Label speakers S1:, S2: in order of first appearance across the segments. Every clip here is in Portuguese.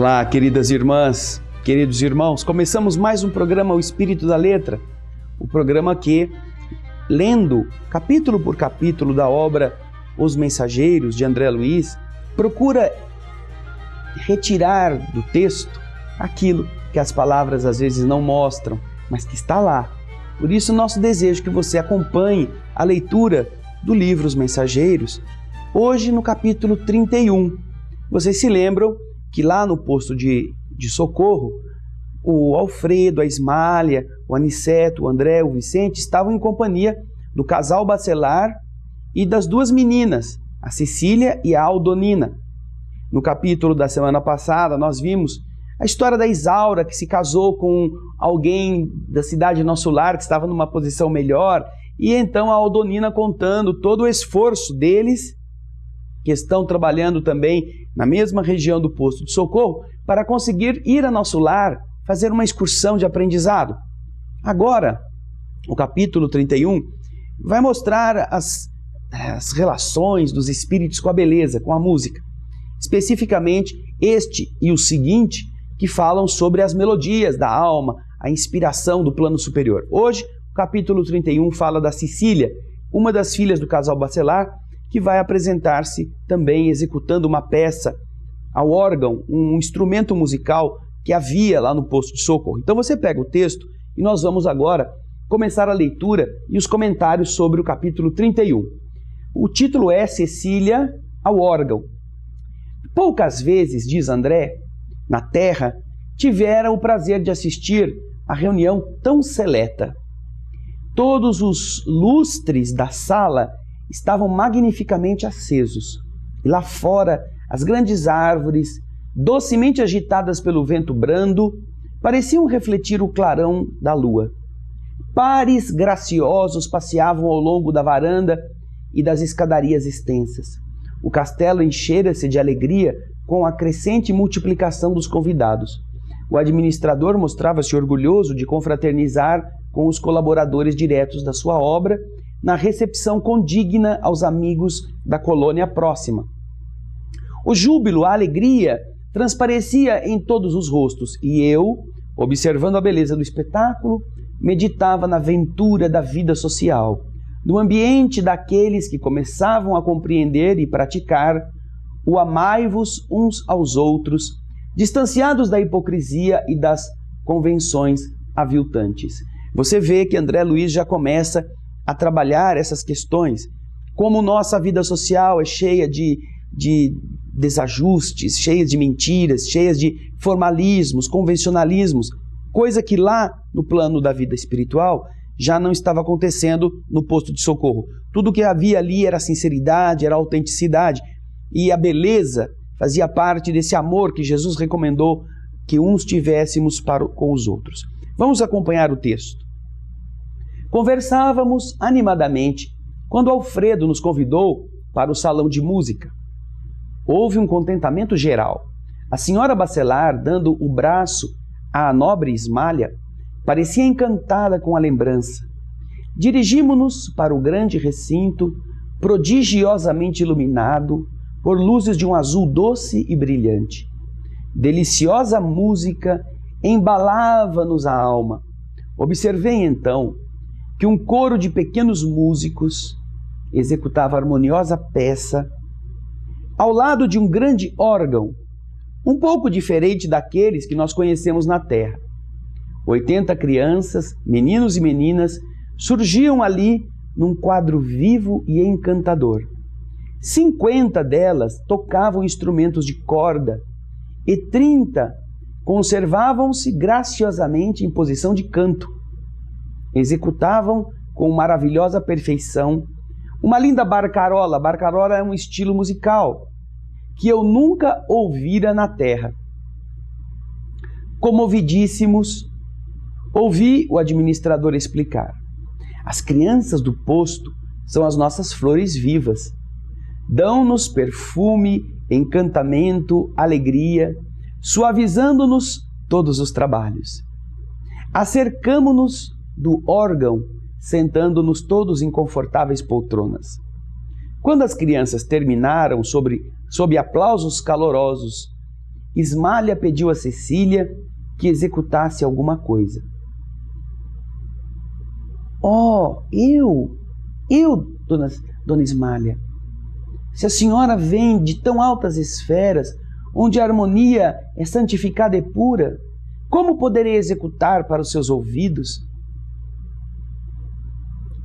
S1: Olá, queridas irmãs, queridos irmãos. Começamos mais um programa O Espírito da Letra, o programa que, lendo capítulo por capítulo da obra Os Mensageiros, de André Luiz, procura retirar do texto aquilo que as palavras às vezes não mostram, mas que está lá. Por isso, nosso desejo é que você acompanhe a leitura do livro Os Mensageiros, hoje no capítulo 31. Vocês se lembram que lá no posto de socorro, o Alfredo, a Ismália, o Aniceto, o André, o Vicente estavam em companhia do casal Bacelar e das duas meninas, a Cecília e a Aldonina. No capítulo da semana passada, nós vimos a história da Isaura, que se casou com alguém da cidade Nosso Lar, que estava numa posição melhor, e então a Aldonina contando todo o esforço deles, que estão trabalhando também na mesma região do posto de socorro, para conseguir ir a Nosso Lar, fazer uma excursão de aprendizado. Agora, o capítulo 31 vai mostrar as relações dos espíritos com a beleza, com a música. Especificamente este e o seguinte, que falam sobre as melodias da alma, a inspiração do plano superior. Hoje, o capítulo 31 fala da Cecília, uma das filhas do casal Bacelar, que vai apresentar-se também executando uma peça ao órgão, um instrumento musical que havia lá no posto de socorro. Então você pega o texto e nós vamos agora começar a leitura e os comentários sobre o capítulo 31. O título é Cecília ao órgão. Poucas vezes, diz André, na Terra, tivera o prazer de assistir a reunião tão seleta. Todos os lustres da sala estavam magnificamente acesos. E lá fora, as grandes árvores, docemente agitadas pelo vento brando, pareciam refletir o clarão da lua. Pares graciosos passeavam ao longo da varanda e das escadarias extensas. O castelo enchera-se de alegria com a crescente multiplicação dos convidados. O administrador mostrava-se orgulhoso de confraternizar com os colaboradores diretos da sua obra, na recepção condigna aos amigos da colônia próxima. O júbilo, a alegria, transparecia em todos os rostos, e eu, observando a beleza do espetáculo, meditava na ventura da vida social, no ambiente daqueles que começavam a compreender e praticar o amai-vos uns aos outros, distanciados da hipocrisia e das convenções aviltantes. Você vê que André Luiz já começa a trabalhar essas questões, como nossa vida social é cheia de desajustes, cheia de mentiras, cheia de formalismos, convencionalismos, coisa que lá no plano da vida espiritual já não estava acontecendo no posto de socorro. Tudo que havia ali era sinceridade, era autenticidade, e a beleza fazia parte desse amor que Jesus recomendou que uns tivéssemos com os outros. Vamos acompanhar o texto. Conversávamos animadamente quando Alfredo nos convidou para o salão de música. Houve um contentamento geral. A senhora Bacelar, dando o braço à nobre Ismália, parecia encantada com a lembrança. Dirigimo-nos para o grande recinto, prodigiosamente iluminado por luzes de um azul doce e brilhante. Deliciosa música embalava-nos a alma. Observei então que um coro de pequenos músicos executava harmoniosa peça ao lado de um grande órgão, um pouco diferente daqueles que nós conhecemos na Terra. 80 crianças, meninos e meninas, surgiam ali num quadro vivo e encantador. 50 delas tocavam instrumentos de corda e 30 conservavam-se graciosamente em posição de canto. Executavam com maravilhosa perfeição uma linda barcarola. Barcarola é um estilo musical que eu nunca ouvira na terra. Comovidíssimos, ouvi o administrador explicar. As crianças do posto são as nossas flores vivas. Dão-nos perfume, encantamento, alegria, suavizando-nos todos os trabalhos. Acercamo-nos do órgão, sentando-nos todos em confortáveis poltronas. Quando as crianças terminaram sob aplausos calorosos Ismália pediu a Cecília que executasse alguma coisa. Oh, dona Ismália, se a senhora vem de tão altas esferas, onde a harmonia é santificada e pura, como poderei executar para os seus ouvidos?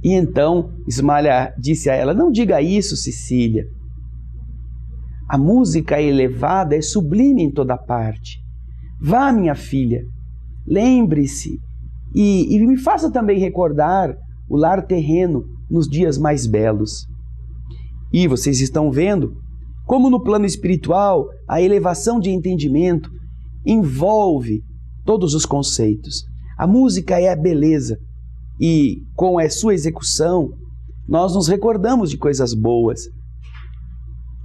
S1: E então Ismália disse a ela: não diga isso, Cecília. A música elevada é sublime em toda parte. Vá, minha filha, lembre-se e me faça também recordar o lar terreno nos dias mais belos. E vocês estão vendo como no plano espiritual a elevação de entendimento envolve todos os conceitos. A música é a beleza e com a sua execução nós nos recordamos de coisas boas.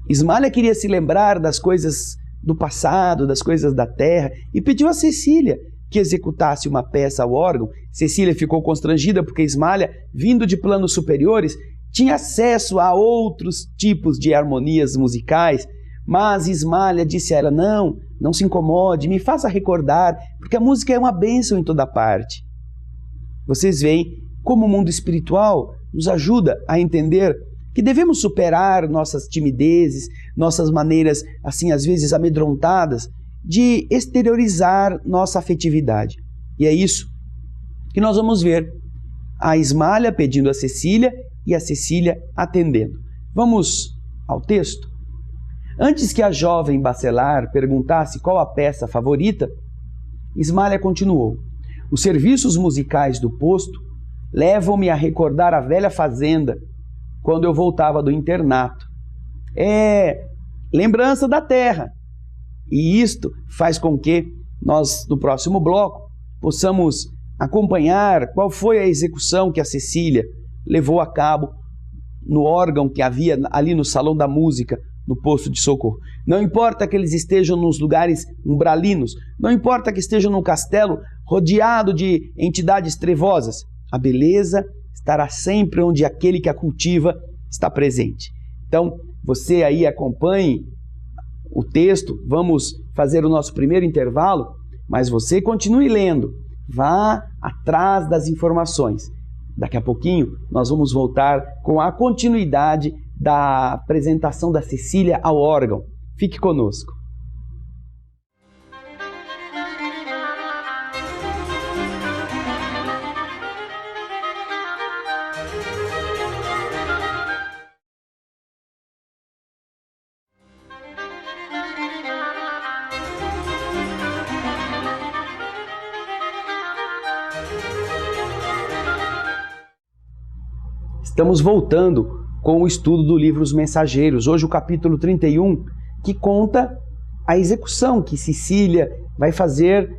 S1: Ismália queria se lembrar das coisas do passado, das coisas da terra, e pediu a Cecília que executasse uma peça ao órgão. Cecília ficou constrangida porque Ismália, vindo de planos superiores, tinha acesso a outros tipos de harmonias musicais, mas Ismália disse a ela: não se incomode, me faça recordar, porque a música é uma bênção em toda parte. Vocês veem como o mundo espiritual nos ajuda a entender que devemos superar nossas timidezes, nossas maneiras, assim, às vezes amedrontadas, de exteriorizar nossa afetividade. E é isso que nós vamos ver. A Ismália pedindo a Cecília e a Cecília atendendo. Vamos ao texto? Antes que a jovem bacelar perguntasse qual a peça favorita, Ismália continuou: os serviços musicais do posto levam-me a recordar a velha fazenda, quando eu voltava do internato. É lembrança da terra. E isto faz com que nós, no próximo bloco, possamos acompanhar qual foi a execução que a Cecília levou a cabo no órgão que havia ali no Salão da Música, no posto de socorro. Não importa que eles estejam nos lugares umbralinos, não importa que estejam num castelo rodeado de entidades trevosas, a beleza estará sempre onde aquele que a cultiva está presente. Então, você aí acompanhe o texto, vamos fazer o nosso primeiro intervalo, mas você continue lendo, vá atrás das informações. Daqui a pouquinho nós vamos voltar com a continuidade da apresentação da Cecília ao órgão. Fique conosco. Estamos voltando com o estudo do livro Os Mensageiros. Hoje o capítulo 31, que conta a execução que Cecília vai fazer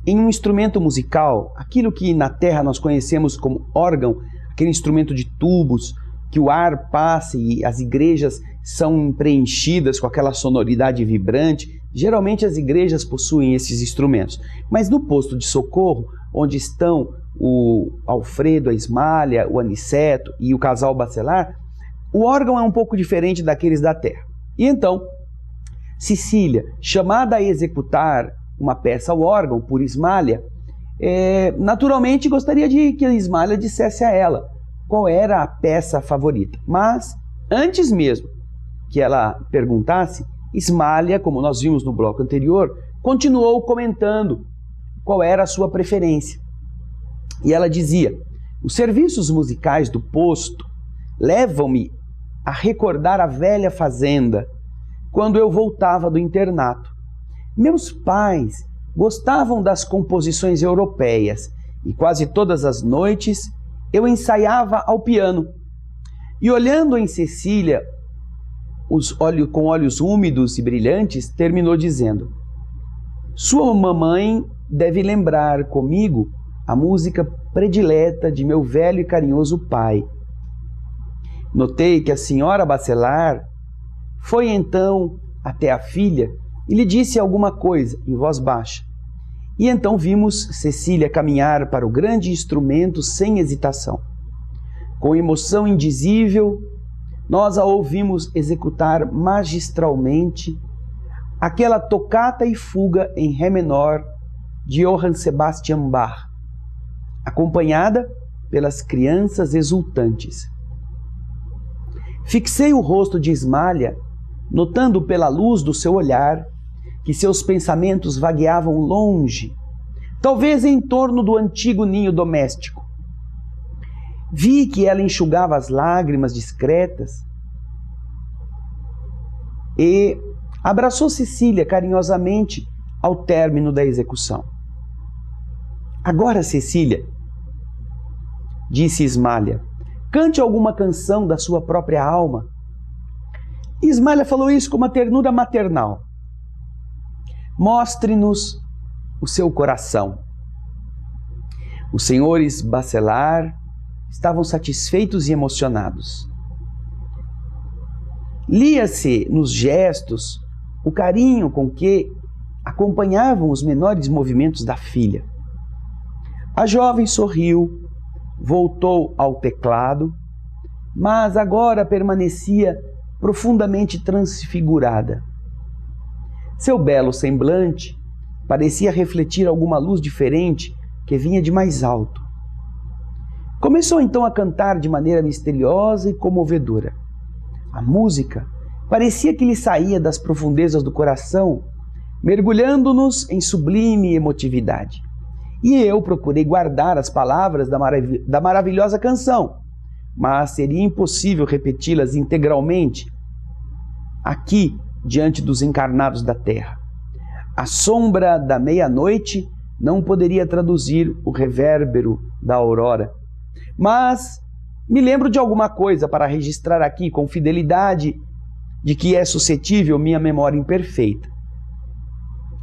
S1: em um instrumento musical. Aquilo que na terra nós conhecemos como órgão, aquele instrumento de tubos, que o ar passa e as igrejas são preenchidas com aquela sonoridade vibrante. Geralmente as igrejas possuem esses instrumentos. Mas no posto de socorro, onde estão o Alfredo, a Ismália, o Aniceto e o casal bacelar, o órgão é um pouco diferente daqueles da terra. E então, Cecília, chamada a executar uma peça ao órgão por Ismália, naturalmente gostaria de que a Ismália dissesse a ela qual era a peça favorita. Mas, antes mesmo que ela perguntasse, Ismália, como nós vimos no bloco anterior, continuou comentando qual era a sua preferência. E ela dizia: os serviços musicais do posto levam-me a recordar a velha fazenda, quando eu voltava do internato. Meus pais gostavam das composições europeias e quase todas as noites eu ensaiava ao piano. E olhando em Cecília, com olhos úmidos e brilhantes, terminou dizendo: sua mamãe deve lembrar comigo a música predileta de meu velho e carinhoso pai. Notei que a senhora bacelar foi então até a filha e lhe disse alguma coisa em voz baixa. E então vimos Cecília caminhar para o grande instrumento sem hesitação. Com emoção indizível, nós a ouvimos executar magistralmente aquela tocata e fuga em Ré menor de Johann Sebastian Bach, acompanhada pelas crianças exultantes. Fixei o rosto de Ismália, notando pela luz do seu olhar que seus pensamentos vagueavam longe, talvez em torno do antigo ninho doméstico. Vi que ela enxugava as lágrimas discretas e abraçou Cecília carinhosamente ao término da execução. Agora, Cecília, disse Ismália, cante alguma canção da sua própria alma. Ismália falou isso com uma ternura maternal. Mostre-nos o seu coração. Os senhores Bachelard estavam satisfeitos e emocionados. Lia-se nos gestos o carinho com que acompanhavam os menores movimentos da filha. A jovem sorriu, voltou ao teclado, mas agora permanecia profundamente transfigurada. Seu belo semblante parecia refletir alguma luz diferente que vinha de mais alto. Começou então a cantar de maneira misteriosa e comovedora. A música parecia que lhe saía das profundezas do coração, mergulhando-nos em sublime emotividade. E eu procurei guardar as palavras da maravilhosa canção, mas seria impossível repeti-las integralmente aqui, diante dos encarnados da terra. A sombra da meia-noite não poderia traduzir o revérbero da aurora. Mas me lembro de alguma coisa para registrar aqui com fidelidade de que é suscetível minha memória imperfeita.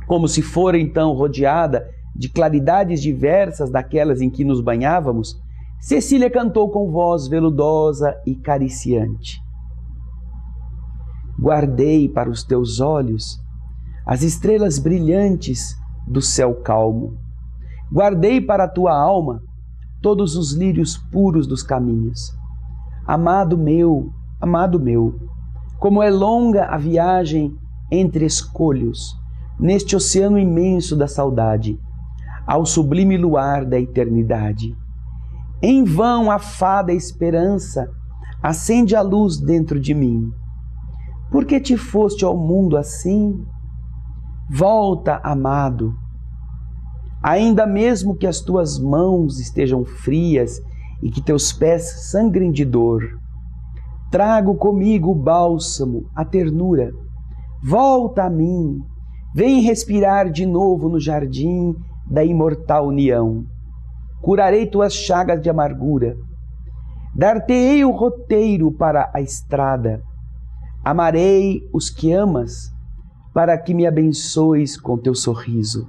S1: Como se fora então rodeada de claridades diversas daquelas em que nos banhávamos, Cecília cantou com voz veludosa e cariciante. Guardei para os teus olhos as estrelas brilhantes do céu calmo. Guardei para a tua alma todos os lírios puros dos caminhos. Amado meu, como é longa a viagem entre escolhos, neste oceano imenso da saudade, ao sublime luar da eternidade. Em vão a fada esperança acende a luz dentro de mim. Por que te foste ao mundo assim? Volta, amado. Ainda mesmo que as tuas mãos estejam frias e que teus pés sangrem de dor, trago comigo o bálsamo, a ternura. Volta a mim, vem respirar de novo no jardim da imortal união. Curarei tuas chagas de amargura, dar-te-ei o roteiro para a estrada, amarei os que amas, para que me abençoes com teu sorriso.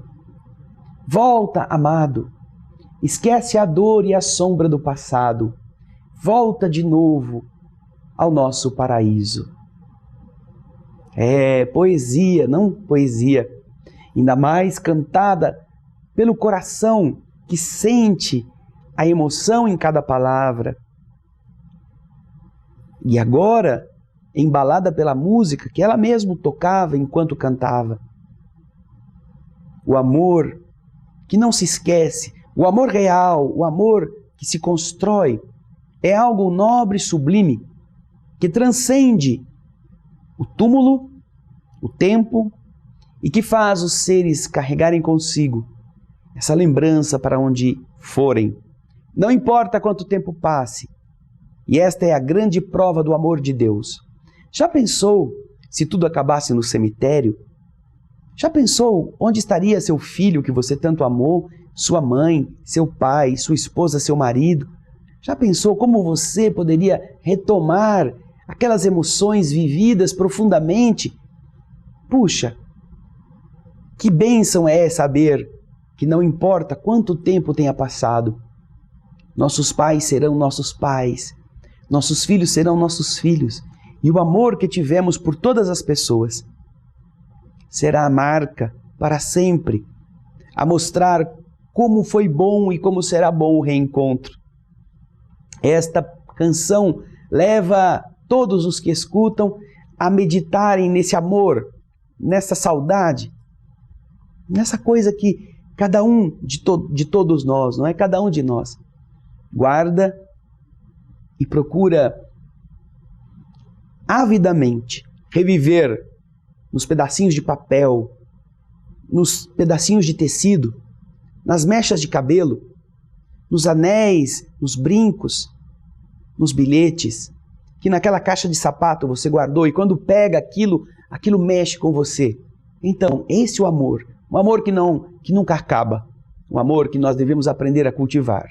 S1: Volta, amado, esquece a dor e a sombra do passado, volta de novo ao nosso paraíso. É poesia, não poesia, ainda mais cantada pelo coração que sente a emoção em cada palavra. E agora, embalada pela música que ela mesma tocava enquanto cantava. O amor que não se esquece, o amor real, o amor que se constrói, é algo nobre e sublime, que transcende o túmulo, o tempo, e que faz os seres carregarem consigo essa lembrança para onde forem. Não importa quanto tempo passe, e esta é a grande prova do amor de Deus. Já pensou se tudo acabasse no cemitério? Já pensou onde estaria seu filho que você tanto amou, sua mãe, seu pai, sua esposa, seu marido? Já pensou como você poderia retomar aquelas emoções vividas profundamente? Puxa, que bênção é saber que não importa quanto tempo tenha passado, nossos pais serão nossos pais, nossos filhos serão nossos filhos, e o amor que tivemos por todas as pessoas será a marca para sempre, a mostrar como foi bom e como será bom o reencontro. Esta canção leva todos os que escutam a meditarem nesse amor nessa saudade, nessa coisa que cada um de todos nós, não é? Cada um de nós guarda e procura avidamente reviver nos pedacinhos de papel, nos pedacinhos de tecido, nas mechas de cabelo, nos anéis, nos brincos, nos bilhetes, que naquela caixa de sapato você guardou e quando pega aquilo mexe com você. Então, esse é o amor. Um amor que nunca acaba. Um amor que nós devemos aprender a cultivar.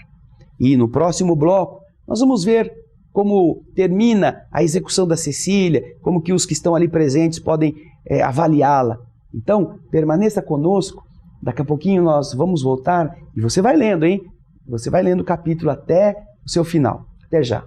S1: E no próximo bloco, nós vamos ver como termina a execução da Cecília, como que os que estão ali presentes podem avaliá-la. Então, permaneça conosco. Daqui a pouquinho nós vamos voltar e você vai lendo, hein? Você vai lendo o capítulo até o seu final. Até já.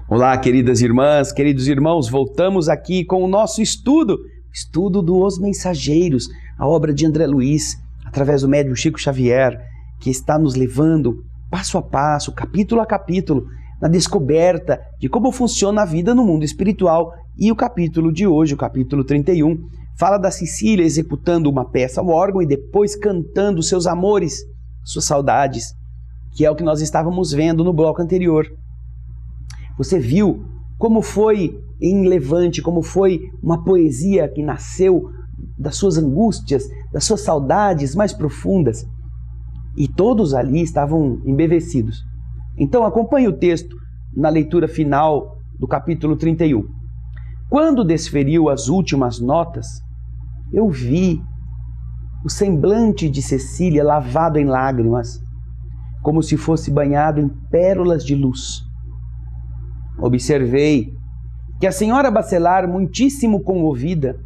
S1: Olá, queridas irmãs, queridos irmãos, voltamos aqui com o nosso estudo dos Mensageiros, a obra de André Luiz, através do médium Chico Xavier, que está nos levando passo a passo, capítulo a capítulo, na descoberta de como funciona a vida no mundo espiritual. E o capítulo de hoje, o capítulo 31, fala da Cecília executando uma peça ao órgão e depois cantando seus amores, suas saudades, que é o que nós estávamos vendo no bloco anterior. Você viu como foi em Levante, como foi uma poesia que nasceu das suas angústias, das suas saudades mais profundas. E todos ali estavam embevecidos. Então acompanhe o texto na leitura final do capítulo 31. Quando desferiu as últimas notas, eu vi o semblante de Cecília lavado em lágrimas, como se fosse banhado em pérolas de luz. Observei que a senhora Bacelar, muitíssimo comovida,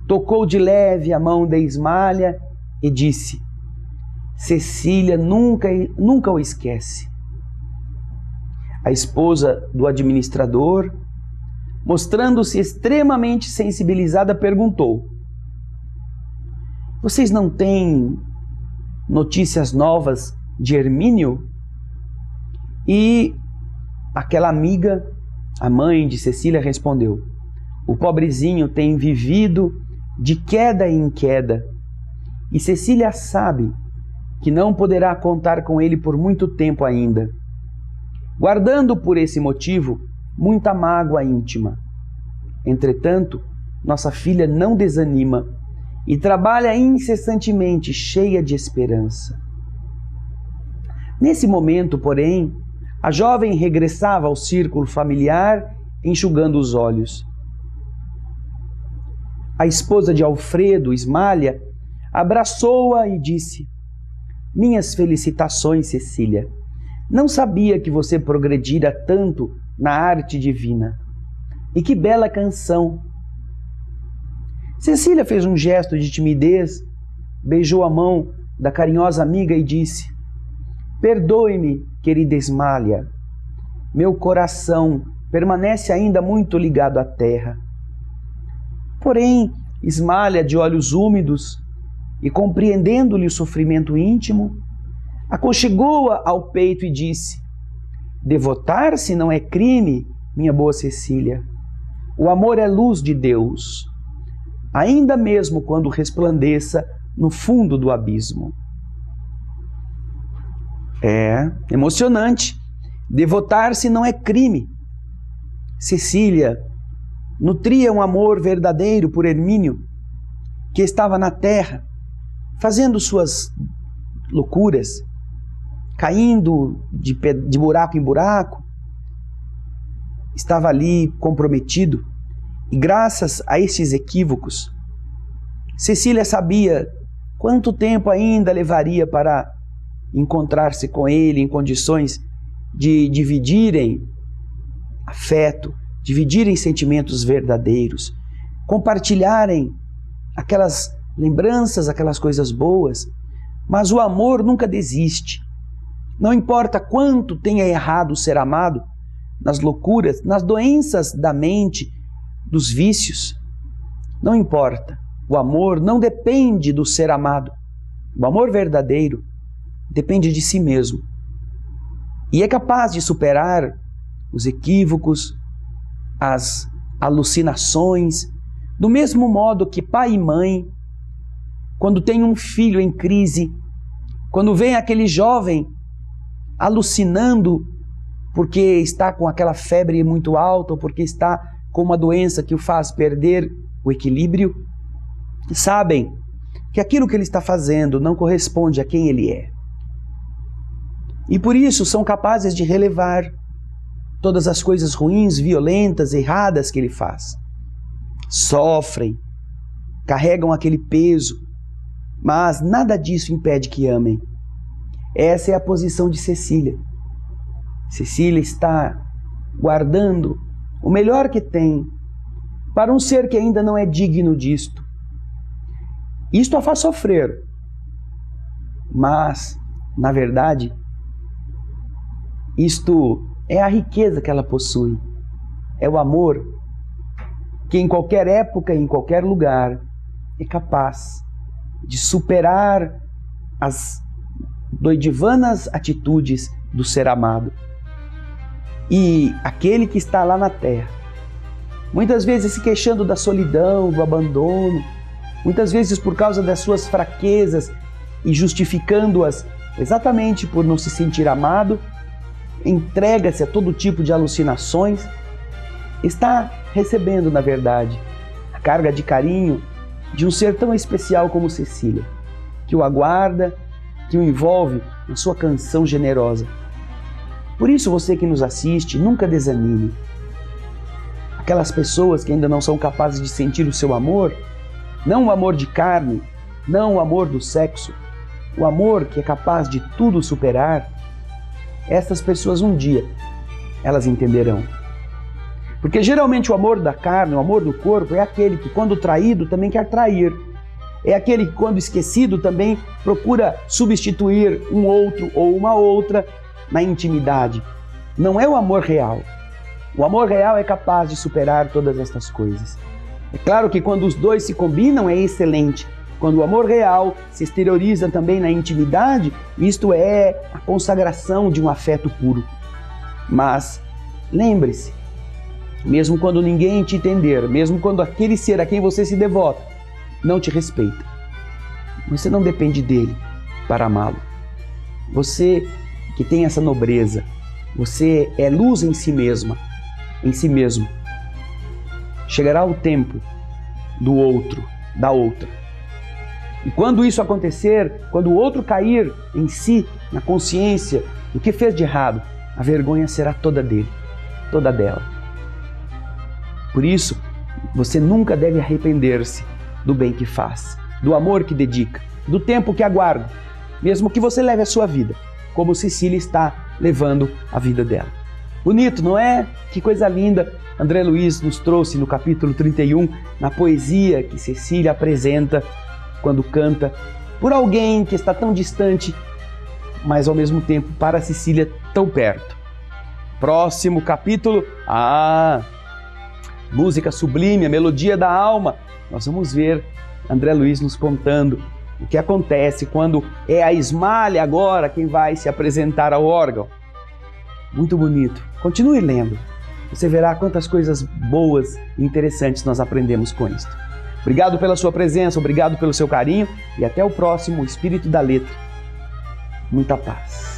S1: tocou de leve a mão de Ismália e disse: Cecília nunca o esquece. A esposa do administrador, mostrando-se extremamente sensibilizada, perguntou: Vocês não têm notícias novas de Hermínio? E aquela amiga, a mãe de Cecília, respondeu: O pobrezinho tem vivido de queda em queda, e Cecília sabe que não poderá contar com ele por muito tempo ainda, guardando por esse motivo muita mágoa íntima. Entretanto, nossa filha não desanima e trabalha incessantemente, cheia de esperança. Nesse momento, porém, a jovem regressava ao círculo familiar, enxugando os olhos. A esposa de Alfredo, Ismália, abraçou-a e disse: Minhas felicitações, Cecília. Não sabia que você progredira tanto na arte divina. E que bela canção! Cecília fez um gesto de timidez, beijou a mão da carinhosa amiga e disse: Perdoe-me, querida Ismália. Meu coração permanece ainda muito ligado à terra. Porém, Ismália, de olhos úmidos e compreendendo-lhe o sofrimento íntimo, aconchegou-a ao peito e disse: Devotar-se não é crime, minha boa Cecília. O amor é luz de Deus, ainda mesmo quando resplandeça no fundo do abismo. É emocionante. Devotar-se não é crime. Cecília nutria um amor verdadeiro por Hermínio, que estava na terra, fazendo suas loucuras, caindo de buraco em buraco. Estava ali comprometido. E graças a esses equívocos, Cecília sabia quanto tempo ainda levaria para encontrar-se com ele em condições de dividirem afeto, dividirem sentimentos verdadeiros, compartilharem aquelas lembranças, aquelas coisas boas. Mas o amor nunca desiste. Não importa quanto tenha errado o ser amado, nas loucuras, nas doenças da mente, dos vícios. Não importa. O amor não depende do ser amado. O amor verdadeiro depende de si mesmo. E é capaz de superar os equívocos, as alucinações, do mesmo modo que pai e mãe, quando tem um filho em crise, quando vem aquele jovem alucinando porque está com aquela febre muito alta ou porque está com uma doença que o faz perder o equilíbrio, sabem que aquilo que ele está fazendo não corresponde a quem ele é. E por isso são capazes de relevar todas as coisas ruins, violentas, erradas que ele faz. Sofrem, carregam aquele peso, mas nada disso impede que amem. Essa é a posição de Cecília. Cecília está guardando o melhor que tem para um ser que ainda não é digno disto. Isto a faz sofrer, mas, na verdade, isto é a riqueza que ela possui. É o amor que em qualquer época, em qualquer lugar, é capaz de superar as doidivanas atitudes do ser amado. E aquele que está lá na terra, muitas vezes se queixando da solidão, do abandono, muitas vezes por causa das suas fraquezas e justificando-as exatamente por não se sentir amado, entrega-se a todo tipo de alucinações, está recebendo, na verdade, a carga de carinho de um ser tão especial como Cecília, que o aguarda, que o envolve na sua canção generosa. Por isso, você que nos assiste, nunca desanime. Aquelas pessoas que ainda não são capazes de sentir o seu amor, não o amor de carne, não o amor do sexo, o amor que é capaz de tudo superar, essas pessoas um dia, elas entenderão. Porque geralmente o amor da carne, o amor do corpo, é aquele que quando traído também quer trair. É aquele que quando esquecido também procura substituir um outro ou uma outra na intimidade. Não é o amor real. O amor real é capaz de superar todas estas coisas. É claro que quando os dois se combinam é excelente. Quando o amor real se exterioriza também na intimidade, isto é a consagração de um afeto puro. Mas lembre-se, mesmo quando ninguém te entender, mesmo quando aquele ser a quem você se devota não te respeita, você não depende dele para amá-lo. Você que tem essa nobreza, você é luz em si mesma, em si mesmo. Chegará o tempo do outro, da outra. E quando isso acontecer, quando o outro cair em si, na consciência do que fez de errado, a vergonha será toda dele, toda dela. Por isso, você nunca deve arrepender-se do bem que faz, do amor que dedica, do tempo que aguarda, mesmo que você leve a sua vida, como Cecília está levando a vida dela. Bonito, não é? Que coisa linda André Luiz nos trouxe no capítulo 31, na poesia que Cecília apresenta quando canta por alguém que está tão distante, mas ao mesmo tempo para Cecília tão perto. Próximo capítulo, música sublime, a melodia da alma. Nós vamos ver André Luiz nos contando o que acontece quando é a Ismália agora quem vai se apresentar ao órgão. Muito bonito. Continue lendo. Você verá quantas coisas boas e interessantes nós aprendemos com isto. Obrigado pela sua presença, obrigado pelo seu carinho e até o próximo Espírito da Letra. Muita paz.